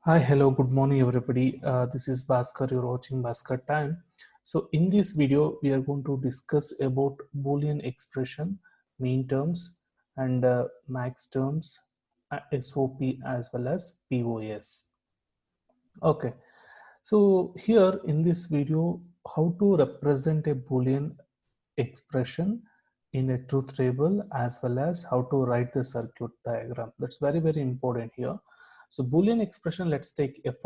Hi, hello, good morning, everybody. This is Bhaskar. You're watching Bhaskar Time. So, in this video, we are going to discuss about Boolean expression, mean terms, and max terms, SOP as well as POS. Okay. So, here in this video, how to represent a Boolean expression in a truth table as well as how to write the circuit diagram. That's very important here. So Boolean expression, let's take f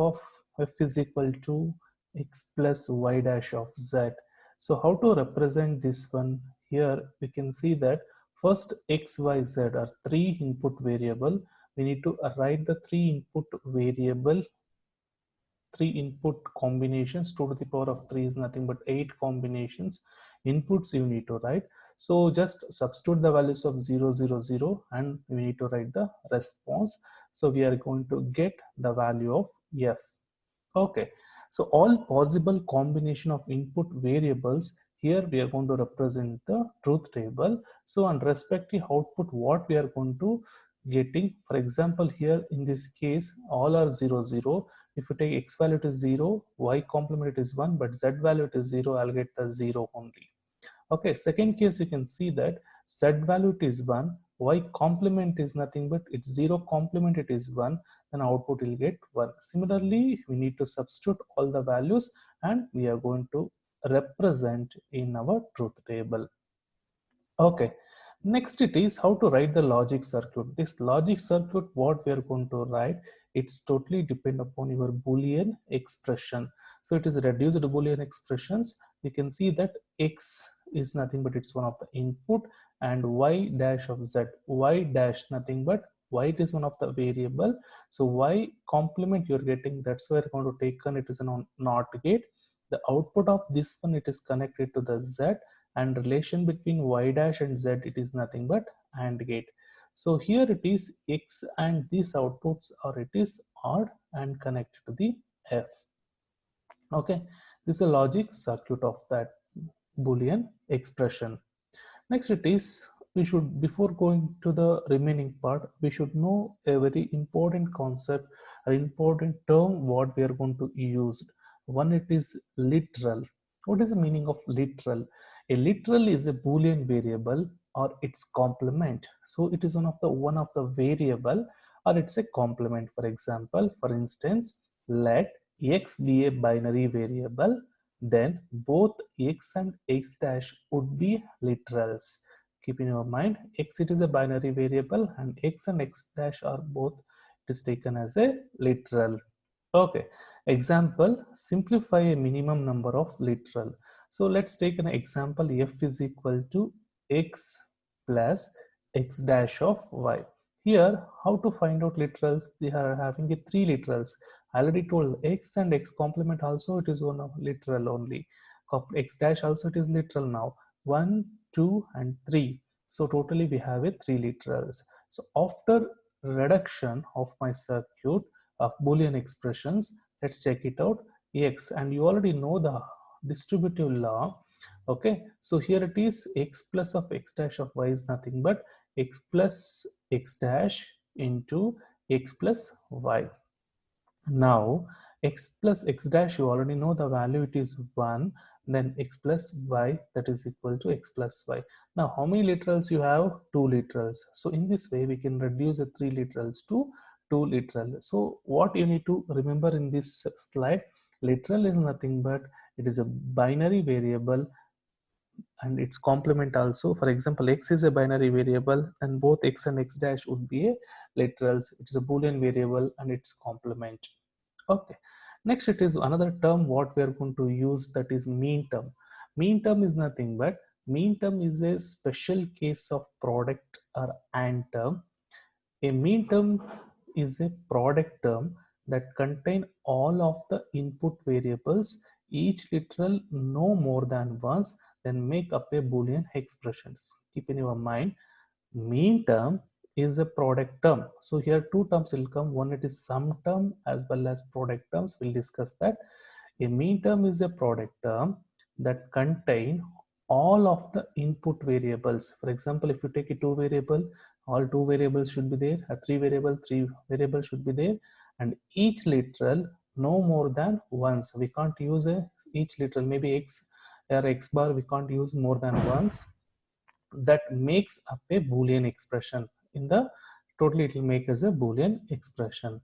is equal to x plus y dash of z. So how to represent this one? Here we can see that first x, y, z are three input variable. We need to write the three input combinations. 2 to the power of 3 is nothing but 8 combinations inputs you need to write. So just substitute the values of 0 0 0 and we need to write the response. So we are going to get the value of f. Okay, so all possible combination of input variables, here we are going to represent the truth table. So on respective output, what we are going to getting, for example, here in this case all are 0 0. If you take x value it is 0, y complement it is 1, but z value it is 0, I'll get the 0 only. Okay, second case you can see that z value it is 1, y complement is nothing but it's 0 complement it is 1, then output will get 1. Similarly, we need to substitute all the values and we are going to represent in our truth table. Okay, next it is how to write the logic circuit. This logic circuit, what we are going to write, it's totally depend upon your Boolean expression. So it is reduced Boolean expressions. You can see that x is nothing but it's one of the input and y dash of z. Y dash nothing but y it is one of the variable. So y complement you're getting, that's why we're going to take on it is a not gate. The output of this one it is connected to the z, and relation between y dash and z it is nothing but AND gate. So here it is x and these outputs or it is odd and connected to the f. Okay, this is a logic circuit of that Boolean expression. Next it is, we should, before going to the remaining part, we should know a very important concept, an important term what we are going to use. One, it is literal. What is the meaning of literal? A literal is a Boolean variable or its complement. So it is one of the variable or it's a complement. For example, for instance, let x be a binary variable, then both x and x dash would be literals. Keep in your mind, x it is a binary variable and x and x dash are both, it is taken as a literal. Okay, example, simplify a minimum number of literal. So let's take an example, f is equal to x plus x dash of y. Here, how to find out literals? They are having a three literals. I already told x and x complement also it is one of literal only. X dash also it is literal now. 1, 2 and 3. So totally we have a 3 literals. So after reduction of my circuit of Boolean expressions, let's check it out. X, and you already know the distributive law. Okay, so here it is x plus of x dash of y is nothing but x plus x dash into x plus y. Now x plus x dash, you already know the value, it is 1, then x plus y, that is equal to x plus y. Now how many literals you have? 2 literals. So in this way we can reduce the 3 literals to 2 literal. So what you need to remember in this slide, literal is nothing but it is a binary variable and its complement also. For example, x is a binary variable and both x and x dash would be a literals. It is a Boolean variable and its complement. Okay, next it is another term what we are going to use, that is mean term. Mean term is nothing but mean term is a special case of product or AND term. A mean term is a product term that contain all of the input variables, each literal no more than once, then make up a Boolean expressions. Keep in your mind, mean term is a product term. So here two terms will come. One, it is sum term as well as product terms. We'll discuss that. A mean term is a product term that contain all of the input variables. For example, if you take a two variable, all two variables should be there. A three variable should be there. and each literal no more than once. We can't use each literal, maybe x or x bar, we can't use more than once. That makes up a Boolean expression. In the total, it will make as a Boolean expression.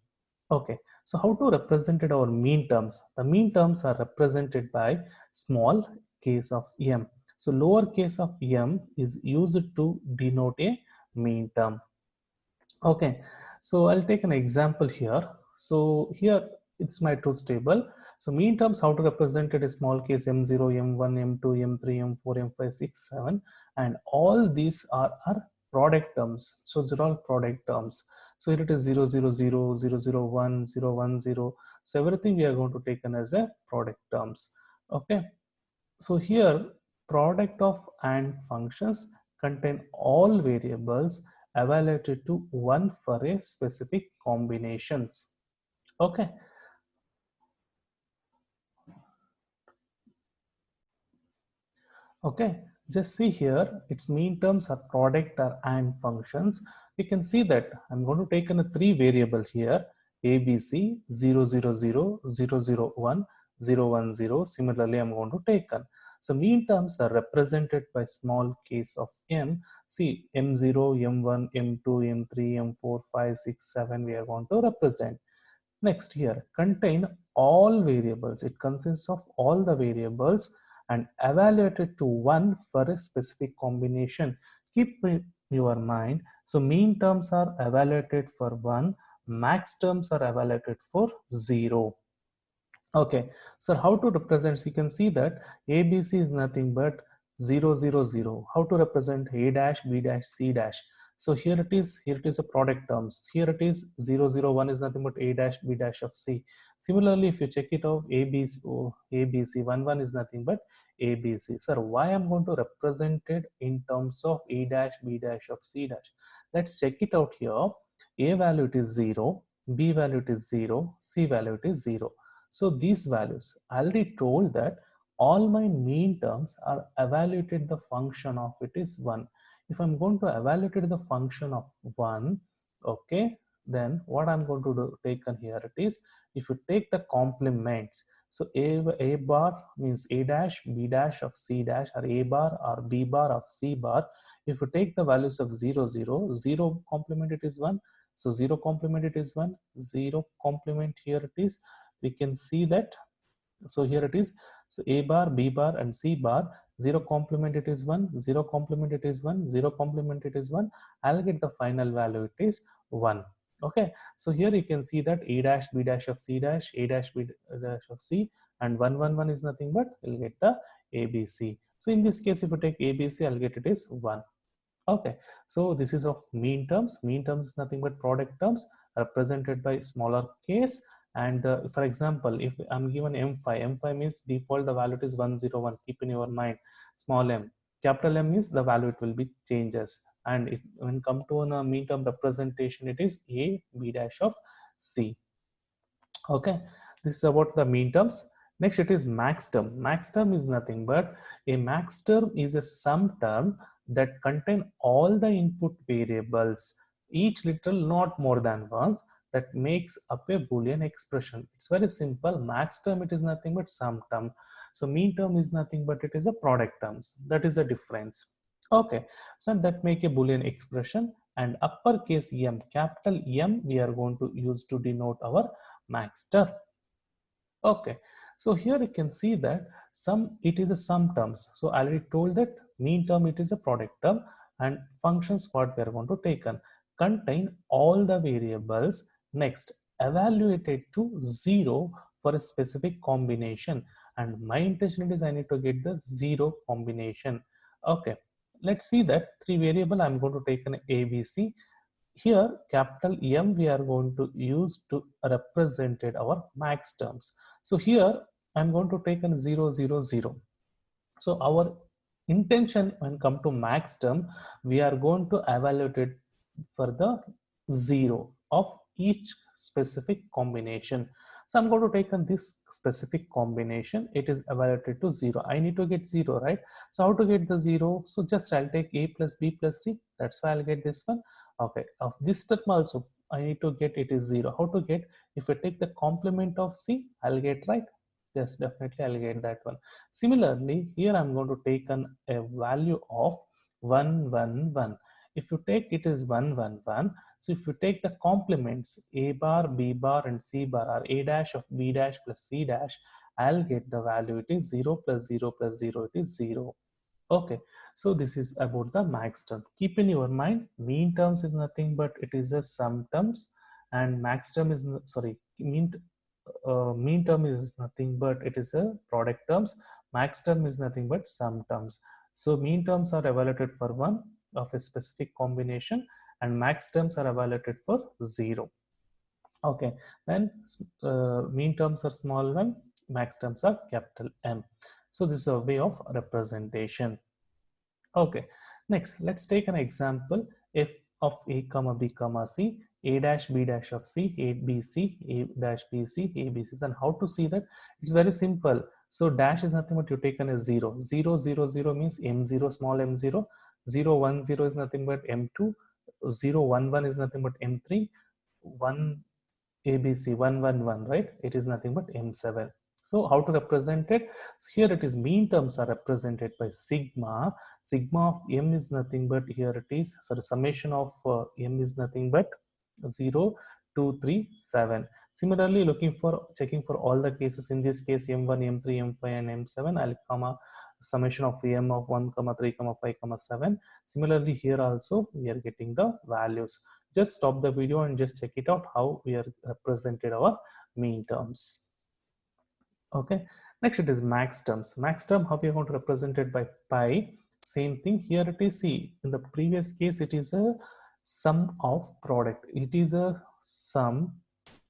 Okay, so how to represent it our mean terms? The mean terms are represented by small case of m. So lower case of m is used to denote a mean term. Okay, so I'll take an example here. So here it's my truth table. So mean terms, how to represent it is small case m0, m1, m2, m3, m4, m5, 6, 7, and all these are product terms. So these are all product terms. So here it is 0, 0, 0, 0, 0, 1, 0, 1, 0. So everything we are going to take as a product terms. Okay. So here product of AND functions contain all variables evaluated to 1 for a specific combinations. Okay. Okay, just see here, its mean terms are product or AND functions. We can see that I'm going to take in a 3 variables here, ABC 0, 0, 0, 0, 0, 1, 0, 1, 0. Similarly, I'm going to take in. So mean terms are represented by small case of m. See m0, m1, m2, m3, m4, 5, 6, 7 we are going to represent. Next here, contain all variables. It consists of all the variables and evaluated to 1 for a specific combination. Keep in your mind. So mean terms are evaluated for 1, max terms are evaluated for 0. Okay, so how to represent? So you can see that ABC is nothing but 0, 0, 0. How to represent A dash, B dash, C dash? So here it is a product terms. Here it is 0, 0, 1 is nothing but A dash, B dash of C. Similarly, if you check it out, ABC, 1, 1 is nothing but ABC. Sir, why I'm going to represent it in terms of A dash, B dash of C dash? Let's check it out here. A value it is 0, B value it is 0, C value it is 0. So these values, I already told that all my mean terms are evaluated the function of it is 1. If I'm going to evaluate the function of 1, okay, then what I'm going to do, take on here it is, if you take the complements, so A bar means A dash, B dash of C dash, or A bar or B bar of C bar. If you take the values of 0, 0, 0 complement it is 1. So 0 complement it is 1, 0 complement here it is, we can see that. So here it is, so A bar, B bar and C bar, 0 complement it is 1, 0 complement it is 1, 0 complement it is 1. I'll get the final value it is 1. Okay, so here you can see that A dash, B dash of C dash, A dash, B dash of C, and 1, 1, 1 is nothing but we'll get the ABC. So in this case, if you take ABC, I'll get it is 1. Okay, so this is of mean terms. Mean terms is nothing but product terms represented by smaller case. And for example, if I'm given m5, m5 means default the value is 101. Keep in your mind, small m. Capital M means the value it will be changes. And if, when come to a mean term representation, it is A, B dash of C. Okay, this is about the mean terms. Next, it is max term. Max term is nothing but a max term is a sum term that contain all the input variables, each literal not more than once, that makes up a Boolean expression. It's very simple. Max term, it is nothing but sum term. So mean term is nothing but it is a product terms. That is the difference. Okay, so that make a Boolean expression, and uppercase M, capital M, we are going to use to denote our max term. Okay, so here you can see that it is a sum terms. So I already told that mean term it is a product term, and functions what we are going to take on contain all the variables. Next, evaluated to 0 for a specific combination, and my intention is I need to get the 0 combination. Okay, let's see that 3 variable I'm going to take an ABC. Here capital M we are going to use to represent our max terms. So here I'm going to take an 0, 0, 0. So our intention when come to max term, we are going to evaluate it for the 0 of each specific combination. So I'm going to take on this specific combination. It is evaluated to 0. I need to get 0, right? So how to get the 0? So just I'll take A plus B plus C. That's why I'll get this one. Okay, of this term also, I need to get it is 0. How to get? If I take the complement of C, I'll get, right? Yes, definitely I'll get that one. Similarly, here I'm going to take a value of 1, 1, 1. If you take it is 1, 1, 1. So if you take the complements A bar, B bar and C bar are A dash of B dash plus C dash, I'll get the value. It is 0 plus 0 plus 0. It is 0. Okay, so this is about the max term. Keep in your mind, mean terms is nothing but it is a sum terms, and max term is sorry, mean term is nothing but it is a product terms. Max term is nothing but sum terms. So mean terms are evaluated for one of a specific combination, and max terms are evaluated for 0. Okay, then mean terms are small m, max terms are capital M. So this is a way of representation. Okay, next let's take an example. F of A comma B comma C, A dash B dash of C, A B C, A dash B C, A B C. And how to see that? It's very simple. So dash is nothing but you taken as 0. 0, 0, 0 means M0, small m0. 0, 1, 0 is nothing but M2. 0, 1, 1 is nothing but M3. 1 ABC 111, right? It is nothing but M7. So how to represent it? So here it is mean terms are represented by sigma. Sigma of M is nothing but here it is, sorry, summation of M is nothing but 0, 2, 3, 7. Similarly, looking for checking for all the cases, in this case M1, M3, M5 and M7, I'll comma summation of M of 1, 3, 5, 7. Similarly, here also we are getting the values. Just stop the video and just check it out how we are represented our mean terms. Okay, next it is max terms. Max term, how we are going to represent it by pi. Same thing here it is. See, in the previous case it is a sum of product. It is a sum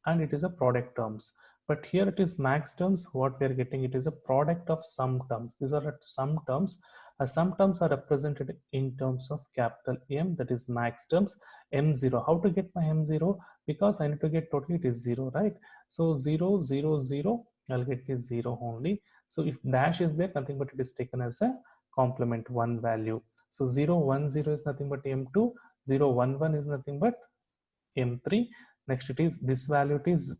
and it is a product terms, but here it is max terms. What we are getting, it is a product of sum terms. These are sum terms. Sum terms are represented in terms of capital M, that is max terms. M0, how to get my M0? Because I need to get totally, it is 0, right? So 0, 0, 0, I'll get is 0 only. So if dash is there, nothing but it is taken as a complement 1 value. So 0, 1, 0 is nothing but M2, 0, 1, 1 is nothing but M3. Next it is this value, it is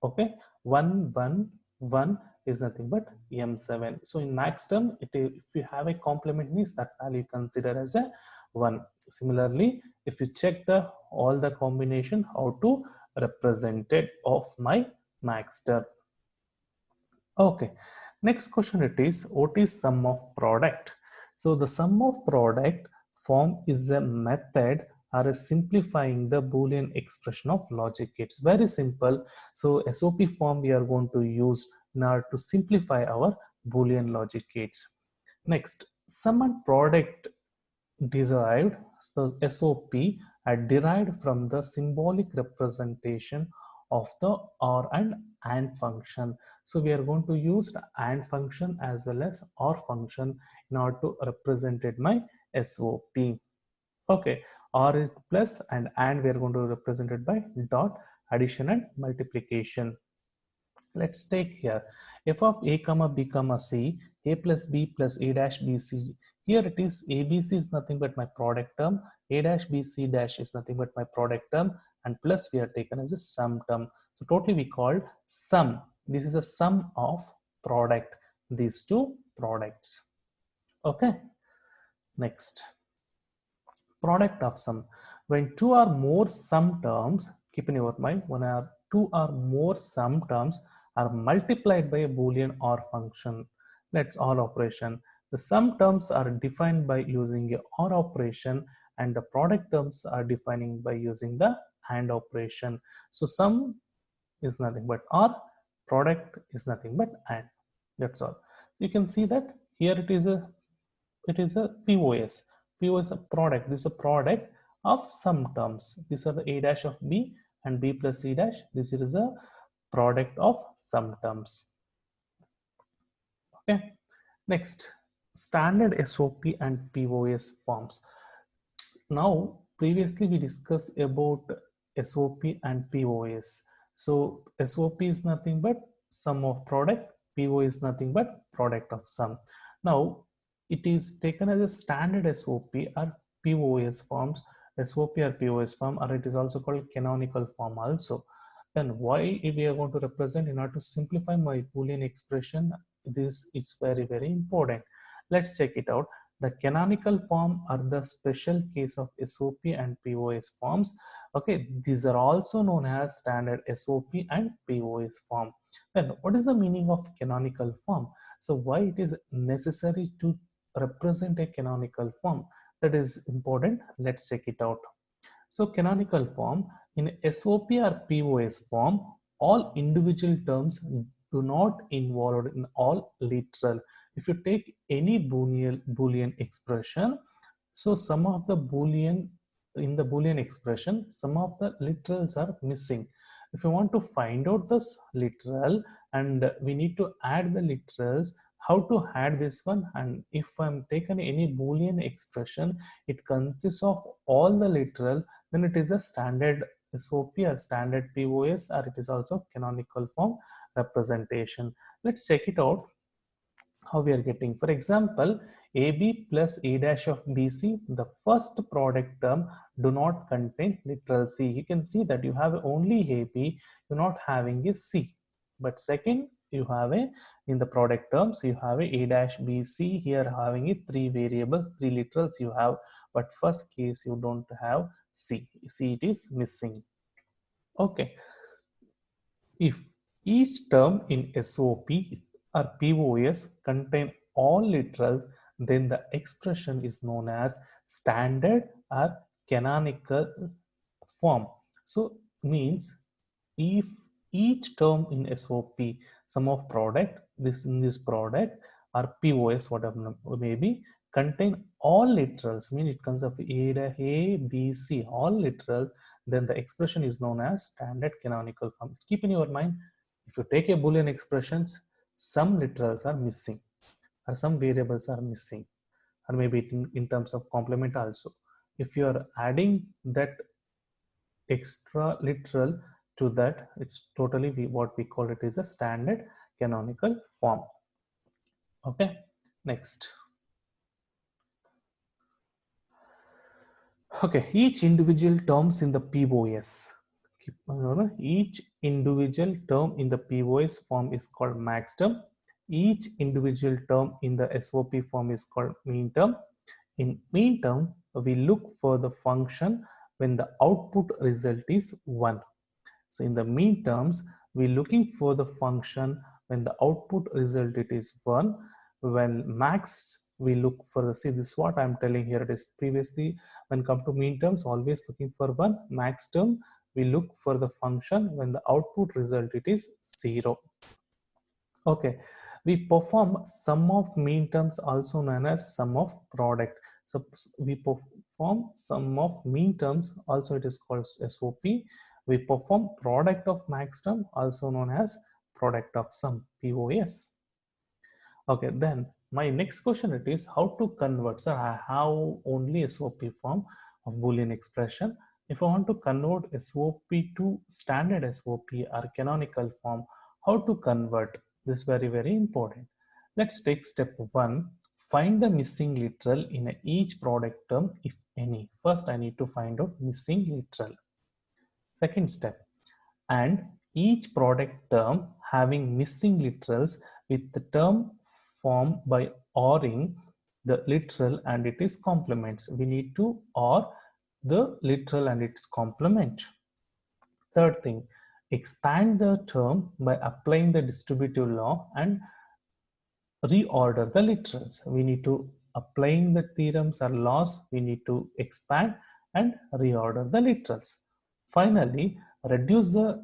okay, 1, 1, 1 is nothing but M7. So in max term, if you have a complement means that value consider as a 1. Similarly, if you check the all the combination, how to represent it of my max term. Okay, next question it is, what is sum of product? So the sum of product form is a method or a simplifying the Boolean expression of logic gates. Very simple. So SOP form we are going to use in order to simplify our Boolean logic gates. Next, sum and product derived, so SOP are derived from the symbolic representation of the OR and AND function. So we are going to use the AND function as well as OR function in order to represent it my SOP. Okay, OR is plus and AND we are going to represent it by dot, addition and multiplication. Let's take here f of a comma b comma c, a plus b plus a dash b c. Here it is abc is nothing but my product term, a dash b c dash is nothing but my product term, and plus we are taken as a sum term. So totally we called sum. This is a sum of product, these two products. Okay, next, product of sum. When two or more sum terms, keep in your mind, when two or more sum terms are multiplied by a Boolean OR function. Let's OR operation. The sum terms are defined by using a OR operation, and the product terms are defining by using the AND operation. So sum is nothing but OR, product is nothing but AND. That's all. You can see that here it is a POS. POS is a product. This is a product of some terms. These are the A dash of B and B plus C dash. This is a product of some terms. Okay. Next, standard SOP and POS forms. Now, previously we discussed about SOP and POS. So SOP is nothing but sum of product. PO is nothing but product of sum. Now, it is taken as a standard SOP or POS forms. SOP or POS form, or it is also called canonical form also. Then why we are going to represent, in order to simplify my Boolean expression, this it's very important. Let's check it out. The canonical form are the special case of SOP and POS forms. Okay, these are also known as standard SOP and POS form. Then what is the meaning of canonical form? So why it is necessary to represent a canonical form? That is important. Let's check it out. So canonical form, in SOP or POS form, all individual terms do not involve in all literal. If you take any Boolean expression, so some of the Boolean, in the Boolean expression, some of the literals are missing. If you want to find out this literal and we need to add the literals, how to add this one? And if I'm taken any Boolean expression, it consists of all the literal, then it is a standard SOP or standard POS, or it is also canonical form representation. Let's check it out how we are getting. For example, AB plus A dash of BC, the first product term do not contain literal C. You can see that you have only AB, you're not having a C. But second, you have a, in the product terms, you have a dash BC, here having a three variables, three literals you have, but first case you don't have C. C it is missing. Okay. If each term in SOP or POS contain all literals, then the expression is known as standard or canonical form. So means if each term in SOP, sum of product, this in this product or POS, whatever maybe, contain all literals, mean it comes of A, B, C, all literal, then the expression is known as standard canonical form. Keep in your mind, if you take a Boolean expressions, some literals are missing or some variables are missing, or maybe in terms of complement also. If you are adding that extra literal to that, it's totally what we call it is a standard canonical form. Okay, next. Okay, each individual terms in the POS. Each individual term in the POS form is called max term. Each individual term in the SOP form is called mean term. In mean term, we look for the function when the output result is 1. So in the mean terms, we're looking for the function when the output result it is 1. When max, we look for the, see this is what I'm telling here, it is previously when come to mean terms, always looking for 1. Max term, we look for the function when the output result it is 0. Okay, we perform sum of mean terms also known as sum of product. So we perform sum of mean terms, also it is called SOP. We perform product of max term, also known as product of sum, POS. Okay, then my next question it is how to convert. So I have only SOP form of Boolean expression. If I want to convert SOP to standard SOP or canonical form, how to convert? This is very important. Let's take step 1. Find the missing literal in each product term, if any. First, I need to find out missing literal. Second step, and each product term having missing literals with the term formed by ORing the literal and it is complements. We need to OR the literal and its complement. Third thing, expand the term by applying the distributive law and reorder the literals. We need to applying the theorems or laws, we need to expand and reorder the literals. Finally, reduce the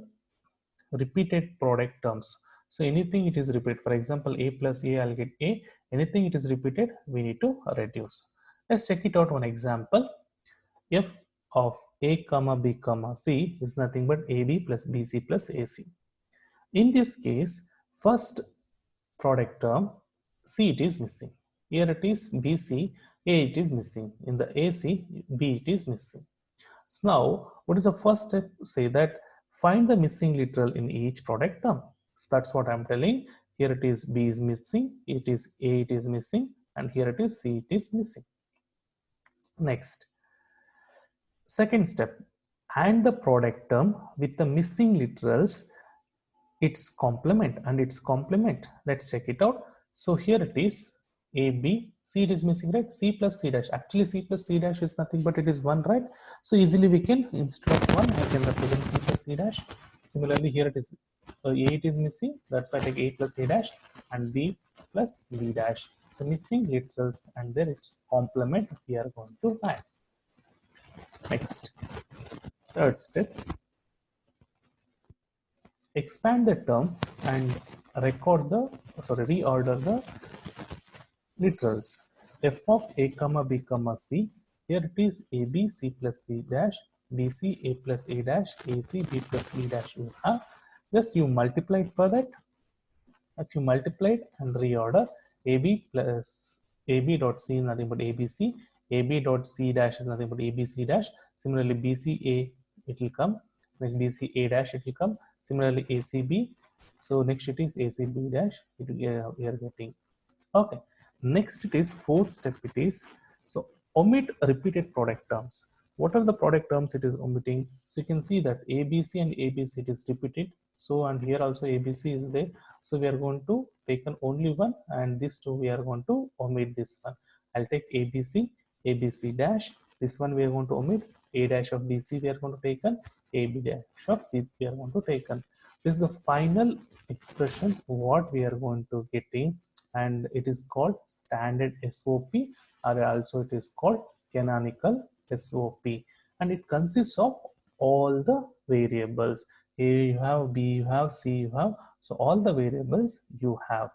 repeated product terms. So anything it is repeated, for example, A plus A, I'll get A. Anything it is repeated, we need to reduce. Let's check it out one example. F of A comma B comma C is nothing but AB plus BC plus AC. In this case, first product term, C it is missing. Here it is BC, A it is missing. In the AC, B it is missing. So now, what is the first step? Say that find the missing literal in each product term. So that's what I'm telling. Here it is B is missing, it is A it is missing, and here it is C it is missing. Next, Second step, and the product term with the missing literals, its complement and its complement. Let's check it out. So here it is, a b, c it is missing, right? C plus c dash, actually c plus c dash is nothing but it is 1, right? So easily we can, instead of 1 I can represent c plus c dash. Similarly here it is, a it is missing, that's why I take a plus a dash, and b plus b dash. So missing literals and then its complement we are going to add. Next, third step, expand the term and reorder the literals. F of a comma b comma c, here it is ab c plus c dash, bc a plus a dash, ac b plus b dash. You have just you multiplied for that. If you multiply it and reorder, ab plus ab dot c is nothing but abc, ab dot c dash is nothing but abc dash. Similarly bca it will come, then bca dash it will come. Similarly acb, so next it is acb dash, we are getting. Okay, next it is fourth step. It is, so omit repeated product terms. What are the product terms it is omitting? So you can see that ABC and ABC it is repeated. So and here also ABC is there. So we are going to take an only one, and this two we are going to omit this one. I'll take ABC, ABC dash. This one we are going to omit. A dash of BC we are going to take an, AB dash of C we are going to take an. This is the final expression what we are going to get in, and it is called standard SOP, or also it is called canonical SOP, and it consists of all the variables. A you have, B you have, C you have, so all the variables you have.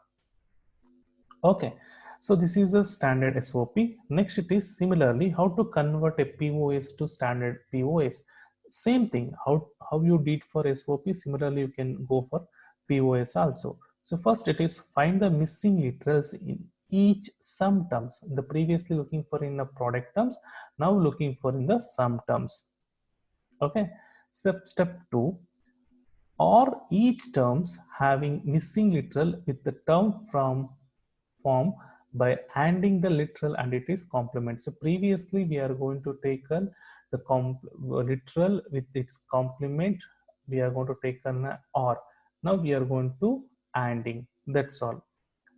Okay, so this is a standard SOP. Next it is similarly how to convert a POS to standard POS. Same thing, how you did for SOP, similarly you can go for POS also. So first it is find the missing literals in each sum terms. The previously looking for in the product terms, now looking for in the sum terms. Okay, step 2, or each terms having missing literal with the term from form by adding the literal and it is complement. So previously we are going to take the literal with its complement, we are going to take an or. Now we are going to adding, that's all.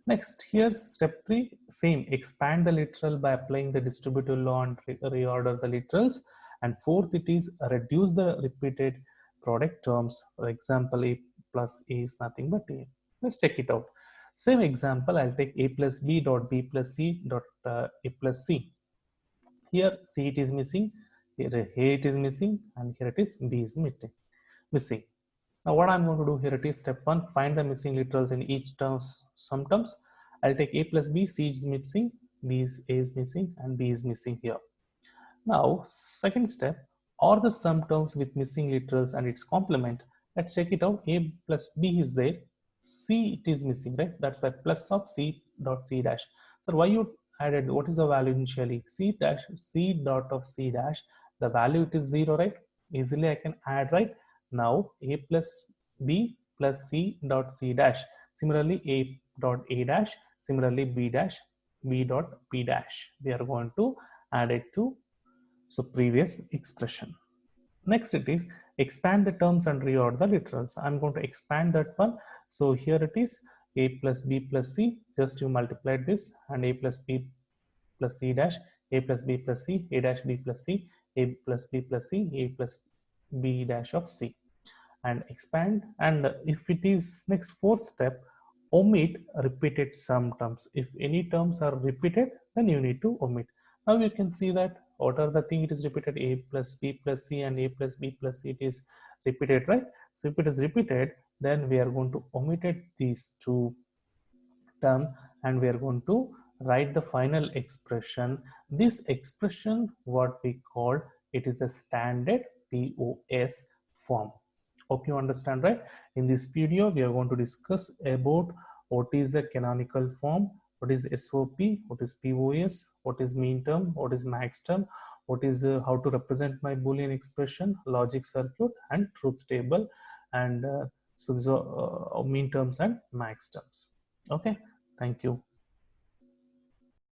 Next, here step 3, same, expand the literal by applying the distributive law and reorder the literals. And fourth, it is reduce the repeated product terms. For example, a plus a is nothing but a. Let's check it out. Same example, I'll take a plus b dot b plus c dot a plus c. Here c it is missing, here a it is missing, and here it is b is missing. Now what I'm going to do here, it is step 1, find the missing literals in each terms, sum terms. I'll take a plus b, c is missing, b is a is missing, and b is missing here. Now second step, or the sum terms with missing literals and its complement. Let's check it out. A plus b is there, c it is missing, right? That's why plus of c dot c dash. So why you added, what is the value initially? C dash, c dot of c dash, the value it is 0, right? Easily I can add, right? Now a plus b plus c dot c dash. Similarly a dot a dash, similarly b dash, b dot b dash. We are going to add it to, so previous expression. Next it is expand the terms and reorder the literals. I'm going to expand that one. So here it is a plus b plus c, just you multiply this, and a plus b plus c dash, a plus b plus c, a dash b plus c, a plus b plus c, a plus b dash of c, and expand. And if it is next fourth step, omit repeated sum terms. If any terms are repeated, then you need to omit. Now you can see that what are the thing it is repeated, a plus b plus c and a plus b plus c, it is repeated, right? So if it is repeated, then we are going to omit these two term, and we are going to write the final expression. This expression what we call, it is a standard POS form. Hope you understand, right? In this video we are going to discuss about what is a canonical form, what is SOP, what is POS, what is mean term, what is max term, what is how to represent my Boolean expression, logic circuit, and truth table. And so these are mean terms and max terms. Okay, thank you.